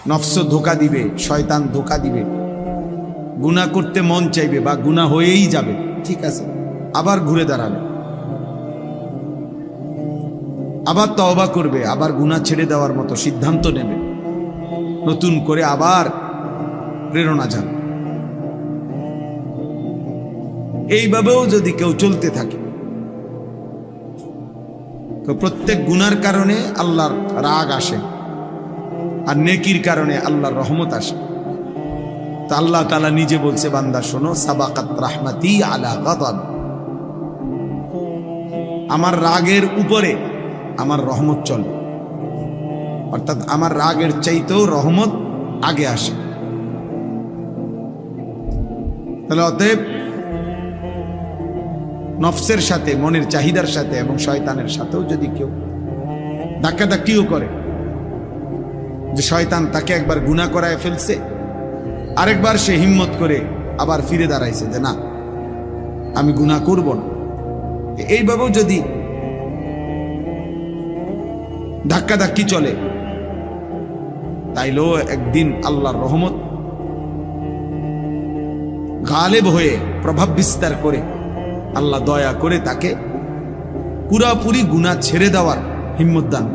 নফস ধোকা দিবে, শয়তান ধোকা দিবে, গুনাহ করতে মন চাইবে বা গুনাহ হয়েই যাবে, ঠিক আছে, আবার ঘুরে দাঁড়াবে, আবার তওবা করবে, আবার গুনাহ ছেড়ে দেওয়ার মতো সিদ্ধান্ত নেবে, নতুন করে আবার প্রেরণা যাবে। এইভাবেও যদি কেউ চলতে থাকে তো প্রত্যেক গুনার কারণে আল্লাহর রাগ আসে, আর নেকির কারণে আল্লাহর রহমত আসে। তো আল্লাহ তাআলা নিজে বলছে, বান্দা শোনো, সাবাকাত রাহমাতি আলা গাদাব, আমার রাগের উপরে আমার রহমত চলে, অর্থাৎ আমার রাগের চাইতেও রহমত আগে আসে। তাহলে অতএব নফসের সাথে, মনের চাহিদার সাথে এবং শয়তানের সাথেও যদি কেউ ধাক্কাধাক্কিও করে, যে শয়তান তাকে একবার গুনাহ করায় ফেলছে, আরেকবার সে হিম্মত করে আবার ফিরে দাঁড়াইছে যে না, আমি গুনাহ করব না, এইভাবেও যদি ধাক্কাধাক্কি চলে, তাইলেও একদিন আল্লাহর রহমত গালেব হয়ে প্রভাব বিস্তার করে আল্লাহ দয়া করে তাকে পুরাপুরি গুনাহ ছেড়ে দেওয়ার হিম্মত দান।